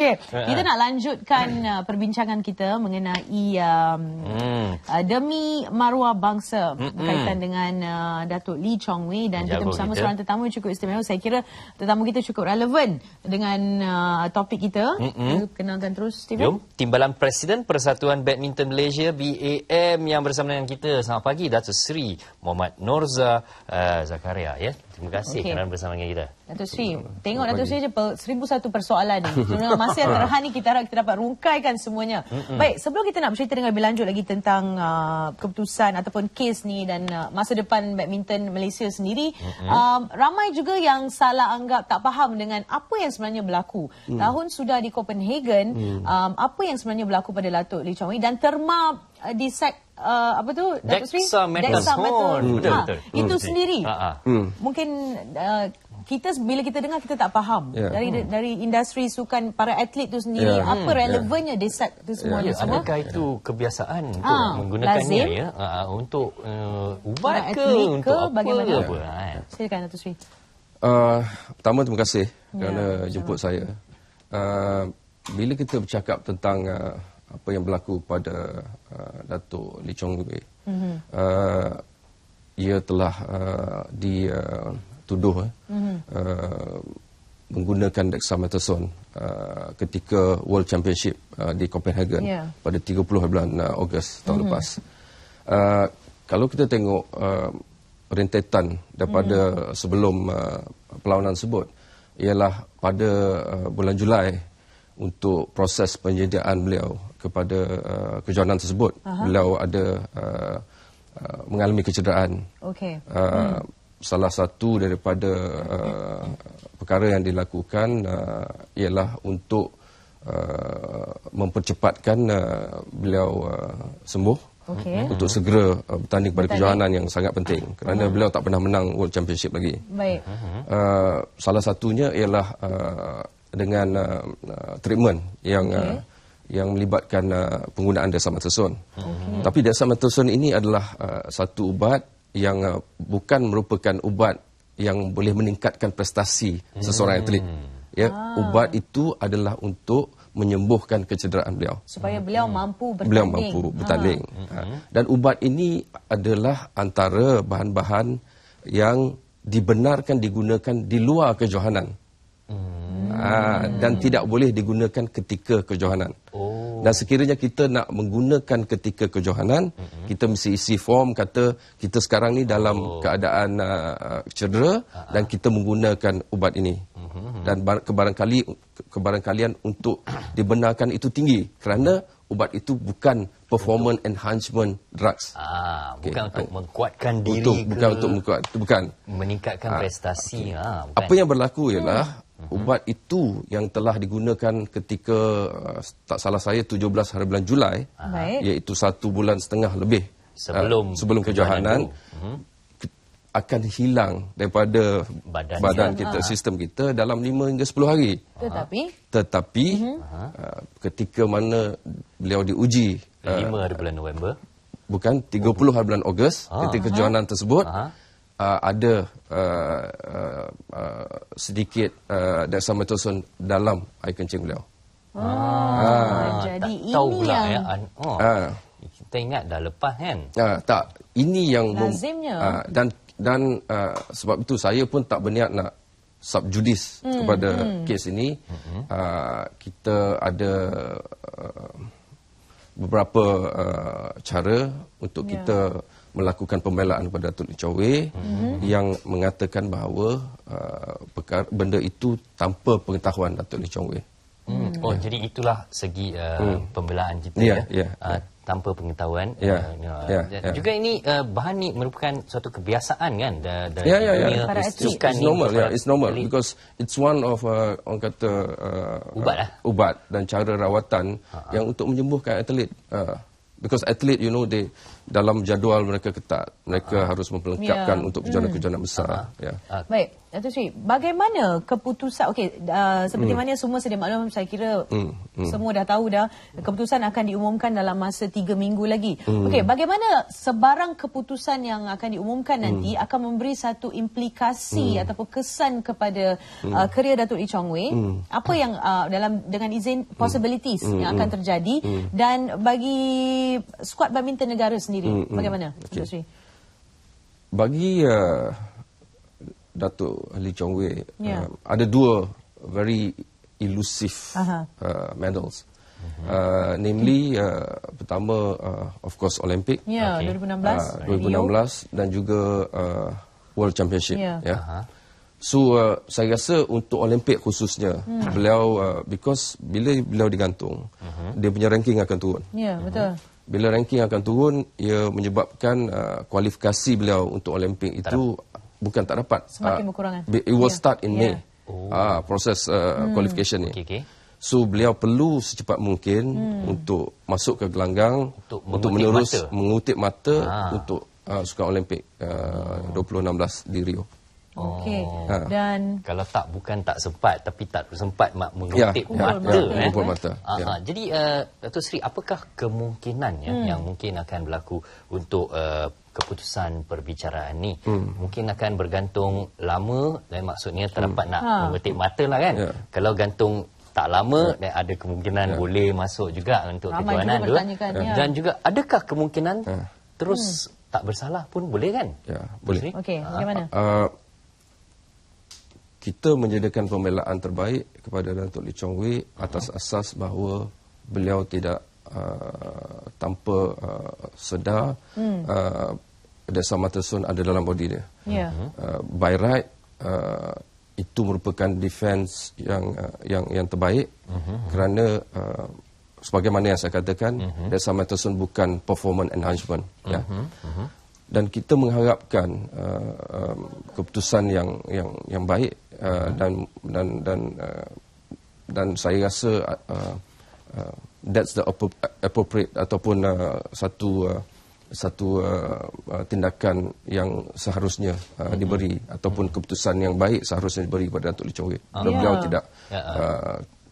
Okey, kita nak lanjutkan perbincangan kita mengenai demi maruah bangsa berkaitan dengan Datuk Lee Chong Wei, dan kita bersama seorang tetamu yang cukup istimewa. Saya kira tetamu kita cukup relevan dengan topik kita. Kenalkan terus, Steven. Timbalan Presiden Persatuan Badminton Malaysia BAM yang bersama dengan kita. Selamat pagi, Datuk Seri Muhammad Norza Zakaria. Ya, terima kasih kerana bersama dengan kita. Datuk Seri, tengok Datuk Seri je 1001 persoalan ni. Sebenarnya masa yang terhad ni kita harap kita dapat rungkaikan semuanya. Baik, sebelum kita nak bercerita dengan lebih lanjut lagi tentang keputusan ataupun kes ni dan masa depan badminton Malaysia sendiri, ramai juga yang salah anggap, tak faham dengan apa yang sebenarnya berlaku. Tahun sudah di Copenhagen, apa yang sebenarnya berlaku pada Datuk Lee Chong Wei dan terma apa tu dexamethasone. Betul. Itu sendiri. Mungkin bila kita dengar kita tak faham dari industri sukan, para atlet tu sendiri apa relevannya desak tu semuanya semua. Adakah itu kebiasaan untuk menggunakannya untuk ubat ke untuk bagaimana? Apa? Silakan Datuk Seri. Pertama terima kasih kerana jemput saya. Bila kita bercakap tentang apa yang berlaku pada Datuk Lee Chong Wei, ia telah dituduh menggunakan dexamethasone ketika World Championship di Copenhagen pada 30 bulan Ogos tahun lepas. Kalau kita tengok rentetan daripada sebelum perlawanan tersebut, ialah pada bulan Julai untuk proses penyediaan beliau kepada kejohanan tersebut. Beliau ada mengalami kecederaan. Salah satu daripada perkara yang dilakukan ialah untuk mempercepatkan beliau sembuh, untuk segera bertanding pada kejohanan yang sangat penting kerana beliau tak pernah menang World Championship lagi. Baik. Salah satunya ialah dengan treatment yang melibatkan penggunaan dexamethasone. Tapi dexamethasone ini adalah satu ubat yang bukan merupakan ubat yang boleh meningkatkan prestasi seseorang atlet. Ubat itu adalah untuk menyembuhkan kecederaan beliau. Supaya beliau mampu bertanding. Beliau mampu bertanding. Dan ubat ini adalah antara bahan-bahan yang dibenarkan digunakan di luar kejohanan. Dan tidak boleh digunakan ketika kejohanan. Dan sekiranya kita nak menggunakan ketika kejohanan, kita mesti isi form kata kita sekarang ni dalam keadaan cedera dan kita menggunakan ubat ini. Dan kebarangkalian untuk dibenarkan itu tinggi kerana ubat itu bukan performance enhancement drugs. Bukan untuk menguatkan diri bukan untuk bukan meningkatkan prestasi. Apa yang berlaku ialah ubat itu yang telah digunakan ketika tak salah saya 17 hari bulan Julai, iaitu 1 bulan setengah lebih sebelum kejohanan, akan hilang daripada badan kita, sistem kita dalam 5 hingga 10 hari. Tetapi ketika mana beliau diuji 5 hari bulan November, bukan 30 hari bulan Ogos, ketika kejohanan tersebut, ada sedikit dexamethasone dalam air kencing beliau. Jadi ini yang kita ingat dah lepas kan? Tak, ini yang lazimnya. Dan sebab itu saya pun tak berniat nak subjudis kepada kes ini. Kita ada beberapa cara untuk kita melakukan pembelaan kepada Datuk Lee Chong Wei yang mengatakan bahawa benda itu tanpa pengetahuan Datuk Lee Chong Wei. Jadi itulah segi pembelaan kita tanpa pengetahuan. Juga ini bahan ni merupakan suatu kebiasaan kan dari dunia sukan ni. It's normal because it's one of orang kata ubat dan cara rawatan yang untuk menyembuhkan atlet. Because atlet, you know, dalam jadual mereka ketat. Mereka harus memperlengkapkan untuk kejohanan-kejohanan besar. Baik, Datuk Seri, bagaimana keputusan, seperti mana semua sedia maklum, saya kira semua dah tahu dah, keputusan akan diumumkan dalam masa 3 minggu lagi. Okey, bagaimana sebarang keputusan yang akan diumumkan nanti akan memberi satu implikasi ataupun kesan kepada kerjaya Datuk Lee Chong Wei? Apa yang dengan izin possibilities yang akan terjadi dan bagi skuad badminton negara sendiri, bagaimana, Datuk Seri? Bagi Datuk Lee Chong Wei, ada 2 very elusive medals. Namely, pertama, of course, Olympic. 2016 dan juga World Championship. So, saya rasa untuk Olympic khususnya, beliau, because bila beliau digantung, dia punya ranking akan turun. Betul. Bila ranking akan turun, ia menyebabkan kualifikasi beliau untuk Olympic itu bukan tak dapat. Semakin berkurangan. It will start in May. Proses qualification ni. So beliau perlu secepat mungkin untuk masuk ke gelanggang, untuk menerus mengutip mata untuk Sukan Olimpik 2016 di Rio. Okey. Dan kalau bukan tak sempat, tapi tak sempat mengutip mata. Jadi Datuk Seri, apakah kemungkinannya yang mungkin akan berlaku untuk keputusan perbicaraan ni? Mungkin akan bergantung lama, dan maksudnya tak dapat nak mengutip mata lah kan. Kalau gantung tak lama, dan ada kemungkinan boleh masuk juga untuk kejohanan tu. Dan juga adakah kemungkinan terus tak bersalah pun boleh kan? Boleh. Okey, bagaimana? Kita menyediakan pembelaan terbaik kepada Datuk Lee Chong Wei atas asas bahawa beliau tidak tanpa sedar Desa Matterson ada dalam body dia. By right, itu merupakan defense yang terbaik kerana sebagaimana yang saya katakan, Desa Matterson bukan performance enhancement. Dan kita mengharapkan keputusan yang baik dan saya rasa that's the appropriate ataupun satu tindakan yang seharusnya diberi ataupun keputusan yang baik seharusnya diberi kepada Datuk Lee Chong Wei. Beliau tidak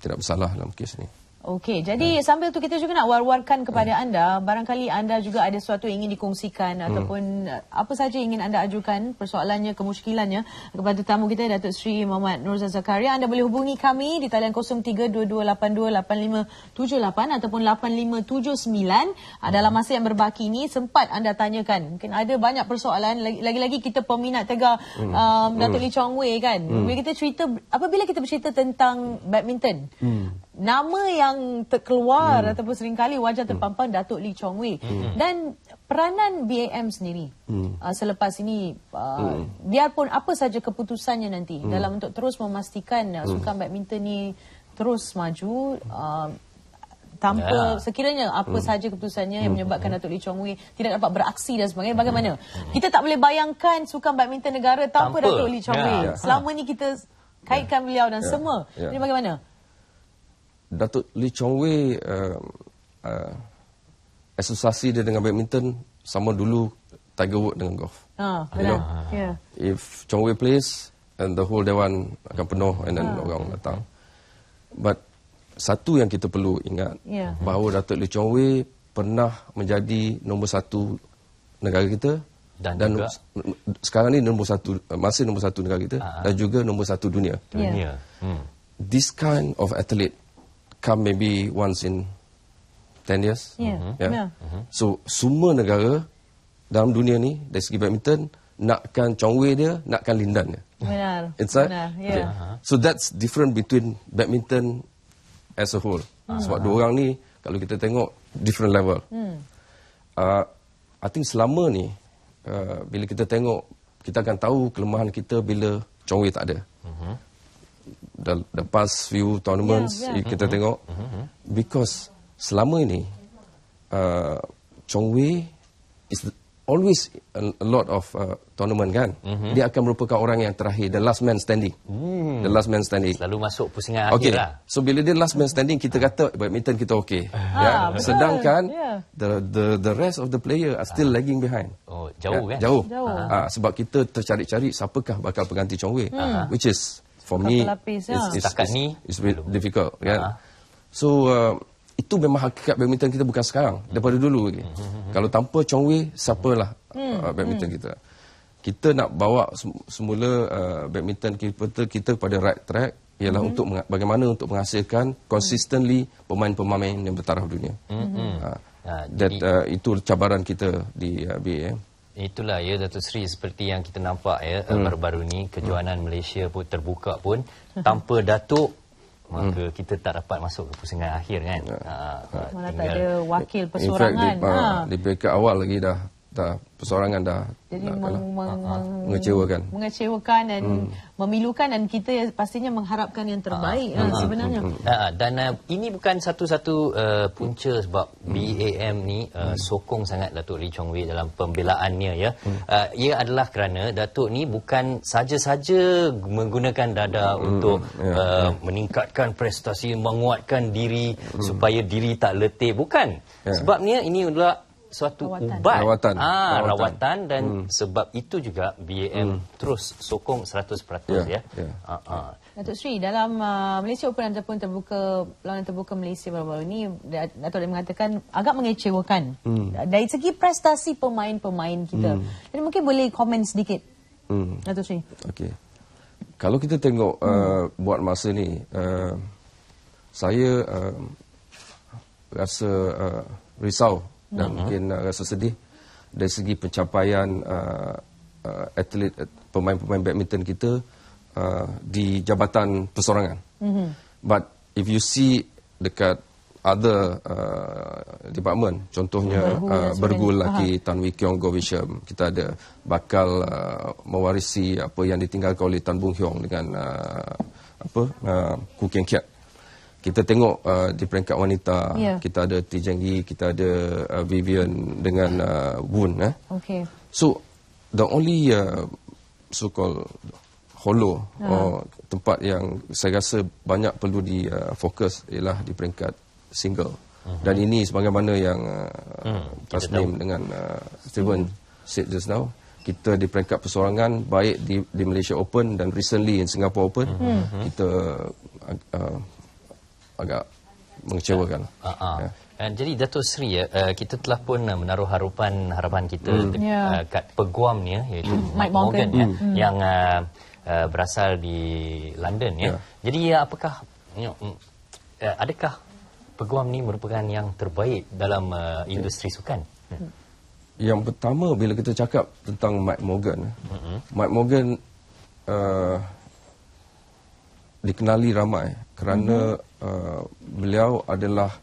bersalah dalam kes ini. Okey, jadi sambil tu kita juga nak war-warkan kepada anda, barangkali anda juga ada sesuatu yang ingin dikongsikan ataupun apa saja ingin anda ajukan persoalannya, kemusykilannya kepada tetamu kita Datuk Seri Muhammad Nurzan Zakaria. Anda boleh hubungi kami di talian 0322828578 ataupun 8579. Dalam masa yang berbaki ini sempat anda tanyakan, mungkin ada banyak persoalan, lagi-lagi kita peminat tegar Datuk Lee Chong Wei kan. Apabila kita bercerita tentang badminton, nama yang terkeluar ataupun seringkali wajah terpampang Datuk Lee Chong Wei. Dan peranan BAM sendiri selepas ini, biarpun apa saja keputusannya nanti dalam untuk terus memastikan sukan badminton ni terus maju, tanpa sekiranya apa saja keputusannya yang menyebabkan Datuk Lee Chong Wei tidak dapat beraksi dan sebagainya, bagaimana? Kita tak boleh bayangkan sukan badminton negara tanpa Datuk Lee Chong Wei. Selama ni kita kaitkan beliau dan semua. Jadi bagaimana? Datuk Lee Chong Wei, asosiasi dia dengan badminton sama dulu Tiger Woods dengan golf. If Chong Wei plays, and the whole dewan akan penuh, and then orang datang. But satu yang kita perlu ingat, bahawa Datuk Lee Chong Wei pernah menjadi nombor 1 negara kita, dan sekarang ni masih nombor 1 negara kita, dan juga nombor 1 dunia. This kind of athlete come maybe once in 10 years. So semua negara dalam dunia ni dari segi badminton nakkan Chong Wei dia, nakkan Lindan dia. Benar. So that's different between badminton as a whole. Sebab dua orang ni kalau kita tengok different level. I think selama ni bila kita tengok, kita akan tahu kelemahan kita bila Chong Wei tak ada. The past few tournaments kita tengok, because selama ini Chong Wei is always a lot of tournament kan, dia akan merupakan orang yang terakhir, the last man standing. The last man standing. Selalu masuk pusingan akhir lah. So bila dia last man standing, kita kata badminton kita okey. Sedangkan the rest of the player are still lagging behind. Oh, jauh kan? Jauh. Sebab kita tercari-cari siapakah bakal pengganti Chong Wei, which is for me it's difficult kan. So itu memang hakikat badminton kita bukan sekarang, daripada dulu lagi. Kalau tanpa Chong Wei, siapalah badminton kita. Kita nak bawa semula badminton kita pada right track, ialah untuk bagaimana untuk menghasilkan consistently pemain-pemain yang bertaraf dunia. Itu cabaran kita di BAM. Itulah ya Datuk Seri, seperti yang kita nampak ya baru-baru ni kejohanan Malaysia pun terbuka pun tanpa Datuk, maka kita tak dapat masuk ke pusingan akhir kan. Malah tak ada wakil persorangan. In fact, di peringkat awal lagi dah persorangan dah jadi mengecewakan dan memilukan, dan kita pastinya mengharapkan yang terbaik sebenarnya. Dan ini bukan satu-satu punca sebab BAM ni sokong sangat Datuk Lee Chong Wei dalam pembelaannya ya. Ia adalah kerana Datuk ni bukan saja-saja menggunakan dada untuk meningkatkan prestasi, menguatkan diri supaya diri tak letih, bukan. Sebabnya ini adalah suatu ubat, rawatan dan sebab itu juga BAM terus sokong 100% ya. Datuk Seri, dalam Malaysia Open ataupun lawan terbuka Malaysia baru-baru ini, Datuk Lee mengatakan agak mengecewakan dari segi prestasi pemain-pemain kita. Jadi mungkin boleh komen sedikit, Datuk Seri. Okey. Kalau kita tengok buat masa ni, saya rasa risau dan mungkin rasa sedih dari segi pencapaian atlet pemain-pemain badminton kita di jabatan persorangan. But if you see dekat other department, contohnya bergu lelaki Tan Wee Kiong, Goh Wee Shem, kita ada bakal mewarisi apa yang ditinggalkan oleh Tan Boon Hiong dengan Koo Keng Kiat. Kita tengok di peringkat wanita, kita ada T Jenggi, kita ada Vivian dengan Woon. So, the only so-called hollow tempat yang saya rasa banyak perlu difokus ialah di peringkat single. Dan ini sebagaimana yang Tasnim dengan Steven said just now, kita di peringkat persorangan, baik di Malaysia Open dan recently in Singapore Open, kita agak mengecewakan. Jadi Datuk Seri kita telah pun menaruh harapan kita dekat peguam ni iaitu Mike Morgan yang berasal di London ya. Jadi apakah adakah peguam ni merupakan yang terbaik dalam industri sukan? Yang pertama, bila kita cakap tentang Mike Morgan, Mike Morgan dikenali ramai kerana beliau adalah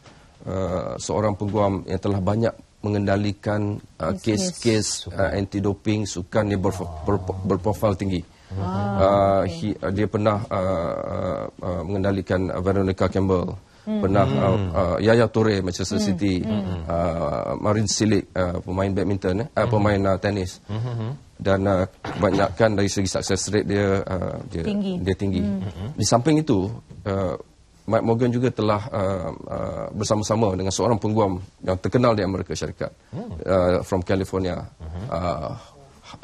seorang peguam yang telah banyak mengendalikan kes-kes anti-doping sukan yang berprofil tinggi. Dia pernah mengendalikan Veronica Campbell, pernah Yaya Toure Manchester City, Marin Cilic pemain badminton, pemain tenis. Dan kebanyakan dari segi success rate dia tinggi. Di samping itu, Mike Morgan juga telah bersama-sama dengan seorang peguam yang terkenal di Amerika Syarikat, from California,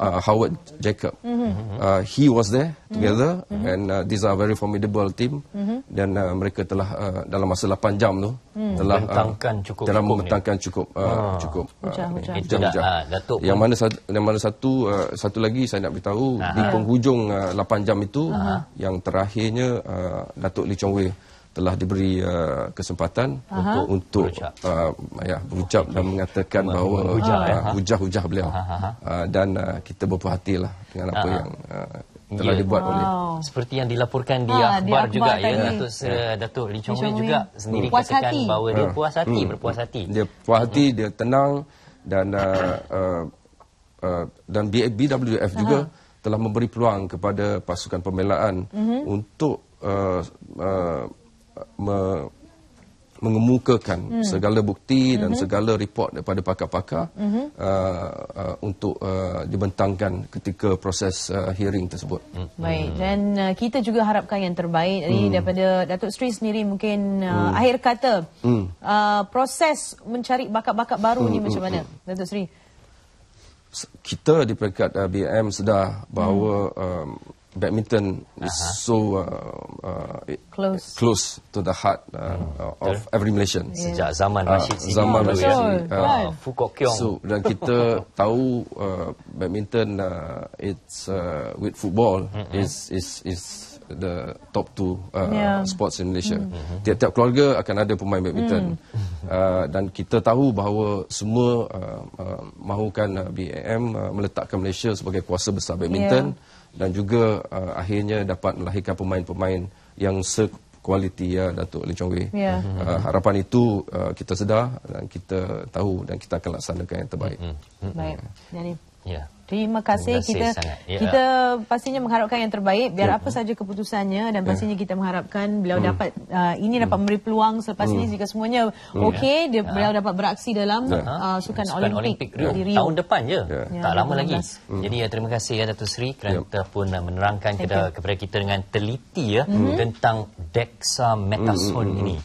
Howard Jacob. He was there together, and these are very formidable team. Dan mereka telah dalam masa 8 jam tu telah membentangkan cukup hujah. Yang mana satu lagi saya nak beritahu, di penghujung 8 jam itu, yang terakhirnya Datuk Lee Chong Wei telah diberi kesempatan untuk berucap dan mengatakan bahawa hujah beliau, dan kita berpuas hatilah dengan apa yang telah dibuat oleh, seperti yang dilaporkan di akhbar juga ya, Datuk Lee Chong Wei juga sendiri katakan bahawa dia puas hati, berpuas hati. Dia puas hati, dia tenang, dan BWF juga telah memberi peluang kepada pasukan pembelaan untuk mengemukakan segala bukti dan segala report daripada pakar-pakar untuk dibentangkan ketika proses hearing tersebut. Baik, dan kita juga harapkan yang terbaik daripada Datuk Seri sendiri. Mungkin akhir kata proses mencari bakat-bakat baru ni macam mana, Datuk Seri? Kita di peringkat BAM sedar bahawa badminton is so close to the heart of every Malaysian. Sejak zaman Rashid Sidi, zaman Rashid, Fu Kok Keong. So, dan kita tahu badminton it's with football is the top two sports in Malaysia. Tiap-tiap keluarga akan ada pemain badminton. Dan kita tahu bahawa semua mahukan BAM meletakkan Malaysia sebagai kuasa besar badminton dan juga akhirnya dapat melahirkan pemain-pemain yang sekualiti Datuk Lee Chong Wei. Harapan itu kita sedar dan kita tahu dan kita akan laksanakan yang terbaik. Baik. Jadi terima kasih. Kita pastinya mengharapkan yang terbaik biar apa saja keputusannya, dan pastinya kita mengharapkan beliau dapat dapat memberi peluang selepas ini jika semuanya okey, beliau dapat beraksi dalam sukan Olimpik di Rio tahun depan je. Tak lama lagi. Jadi terima kasih Datuk Seri kerana pun menerangkan kepada kita dengan teliti tentang dexamethasone ini.